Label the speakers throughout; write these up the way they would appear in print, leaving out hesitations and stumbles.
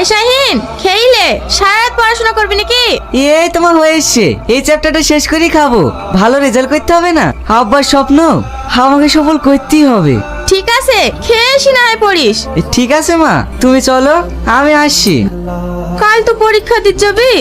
Speaker 1: এই শাহিন, খেইলে সারা রাত পড়াশোনা করবি নাকি?
Speaker 2: এই তোমার হয়েছে, এই চ্যাপ্টারটা শেষ করেই খাবো। ভালো রেজাল্ট করতে হবে না, আব্বার স্বপ্ন আমাকে সফল করতেই হবে।
Speaker 1: ঠিক আছে, খেয়ে এসি না হয় পড়িস।
Speaker 2: ঠিক আছে মা, তুমি চলো, আমি আসছি।
Speaker 1: কাল তো পরীক্ষা দিতে যাবি,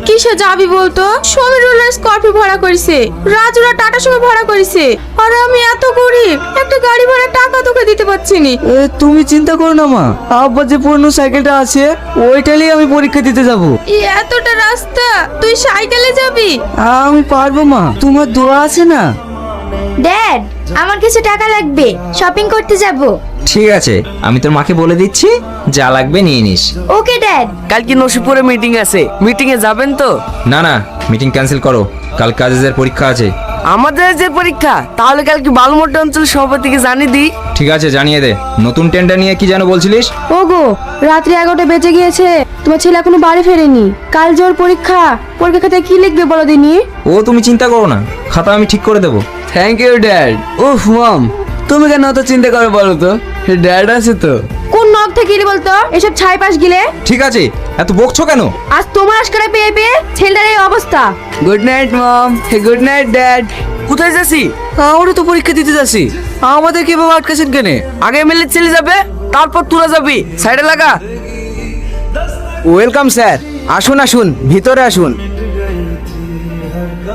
Speaker 1: কিসে যাবি বলতো? সমীরুল স্কর্পিও ভাড়া করেছে, রাজুরা টাটা সুমো ভাড়া করেছে, আর আমি এত গরিব, একটা গাড়ি ভাড়া টাকা তোকে দিতে পারছি নি।
Speaker 2: তুমি চিন্তা করো না মা, আব্বার যে পুরনো সাইকেলটা আছে ওইটালেই আমি পরীক্ষা দিতে যাব।
Speaker 1: এতটা রাস্তা তুই সাইকেলে যাবি?
Speaker 2: আমি পারবো মা, তোমার দোয়া আছে না।
Speaker 3: ড্যাড, আমার কিছু টাকা লাগবে, শপিং করতে যাব।
Speaker 4: ঠিক আছে, আমি তোর মাকে বলে দিচ্ছি, যা লাগবে নিয়ে নিস।
Speaker 3: Okay dad.
Speaker 5: কালকে নসিপুরে মিটিং আছে, মিটিং এ যাবেন তো?
Speaker 4: না না, মিটিং ক্যান্সেল করো, কাল কাজের পরীক্ষা আছে।
Speaker 5: আমাদের যে পরীক্ষা, তাহলে কালকে বালুমোট্টা অঞ্চল সভাপতিকে জানিয়ে দিই।
Speaker 4: ঠিক আছে, জানিয়ে দে। নতুন টেন্ডার নিয়ে কি যেন বলছিলিস?
Speaker 6: ওগো, রাত্রি 11টা বেজে গিয়েছে, তোমার ছেলে এখনো বাড়ি ফেরেনি। কাল যে ওর পরীক্ষা, পরীক্ষা খাতায় কি লিখবে বলো দিনি?
Speaker 4: ও তুমি চিন্তা করো না, খাতা আমি ঠিক করে দেবো।
Speaker 2: Thank you dad. উফ মম, তুমি কেন অত চিন্তা করো বলো তো, ড্যাড আছে তো।
Speaker 6: কোন নখ থেকে গিলে বলতো এসব ছাই পাশ গিলে?
Speaker 4: ঠিক আছে, এত বকছো কেন?
Speaker 6: আজ তোমার আশকারা পেয়ে পেয়ে ছেলেটার এই অবস্থা।
Speaker 2: গুড নাইট মম, গুড নাইট ড্যাড।
Speaker 5: কোথায় যাচ্ছি?
Speaker 2: আমারও তো পরীক্ষা দিতে যাচ্ছি, আমাদের কিভাবে আটকাছেন কেন?
Speaker 5: আগে এমএলএ ছেলে যাবে, তারপর তোরা যাবি। সাইডে লাগা।
Speaker 2: ওয়েলকাম স্যার, আসুন আসুন, ভিতরে আসুন।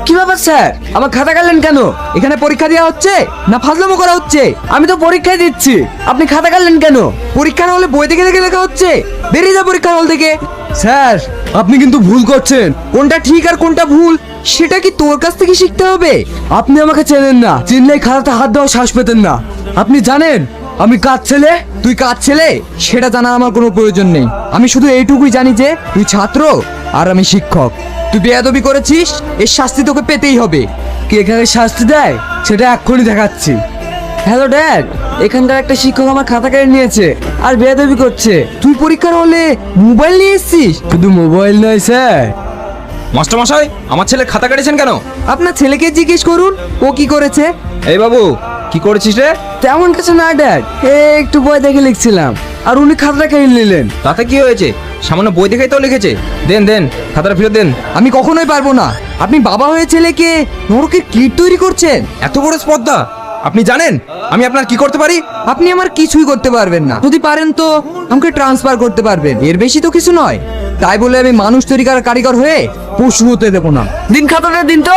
Speaker 2: কি ব্যাপার স্যার, আমার খাতা কাটলেন কেন? এখানে পরীক্ষা দেওয়া হচ্ছে না ফাজলামো করা হচ্ছে? আমি তো পরীক্ষায় দিচ্ছি, আপনি খাতা কাটলেন কেন? পরীক্ষা না হলে বই দেখে দেখে লেখা হচ্ছে, বেরিয়ে যা পরীক্ষার হল থেকে। স্যার, আপনি কিন্তু ভুল করছেন, কোনটা ঠিক আর কোনটা ভুল সেটা কি তোর কাছ থেকে শিখতে হবে? আপনি আমাকে চেনেন না, চিনলেই খাতাতে হাত দেওয়া শ্বাস পেতেন না। আপনি জানেন আমি কার ছেলে, তুই কার ছেলে সেটা জানার আমার কোনো প্রয়োজন নেই। আমি শুধু এইটুকুই জানি যে তুই ছাত্র আর আমি শিক্ষক। তুই বেয়াদবি করেছিস, এর শাস্তি তোকে পেতেই হবে। কে এখানে শাস্তি দেয় সেটা এক্ষুনি দেখাচ্ছি। হ্যালো ড্যাড, এখানকার একটা শিক্ষক আমার খাতা কেড়ে নিয়েছে আর বেয়াদবি করছে। তুই পরীক্ষার হলে মোবাইল নিয়ে এসেছিস? শুধু মোবাইল নয় স্যার।
Speaker 4: মাস্টার মশাই, আমার ছেলে খাতা কেটেছেন কেন?
Speaker 2: আপনার ছেলেকে জিজ্ঞেস করুন ও কি করেছে।
Speaker 4: এই বাবু, কি করেছিস রে?
Speaker 2: তেমন কিছু না ড্যাড, একটু বই দেখে লিখছিলাম আর উনি খাতাটা কেড়ে নিলেন।
Speaker 4: তাতে কি হয়েছে? সামান্য বই দেখেই তো লিখেছে। দেন দেন, খাতাটা ফেরত দেন।
Speaker 2: আমি কখনোই পারবো না। আপনি বাবা হয়ে ছেলেকে নরকের কীট তৈরি করছেন।
Speaker 4: এত বড় স্পর্ধা! আপনি জানেন আমি আপনার কি করতে পারি?
Speaker 2: আপনি আমার কিছুই করতে পারবেন না, যদি পারেন তো আমাকে ট্রান্সফার করতে পারবেন, এর বেশি তো কিছু নয়। তাই বলে আমি মানুষ তৈরি করার কারিগর হয়ে পশু হতে দেবো না।
Speaker 5: দিন খাতাটা দিন তো।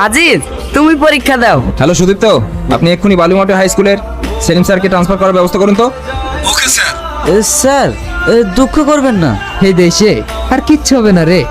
Speaker 5: আজিজ, তুমি পরীক্ষা দাও।
Speaker 4: হ্যালো সুদীপ্ত, আপনি এক্ষুনি বালুমাটি হাই স্কুলের সেলিম স্যারকে ট্রান্সফার করার ব্যবস্থা করুন তো।
Speaker 2: স্যার, দুঃখ করবেন না, এই দেশে আর কিচ্ছু হবে না রে।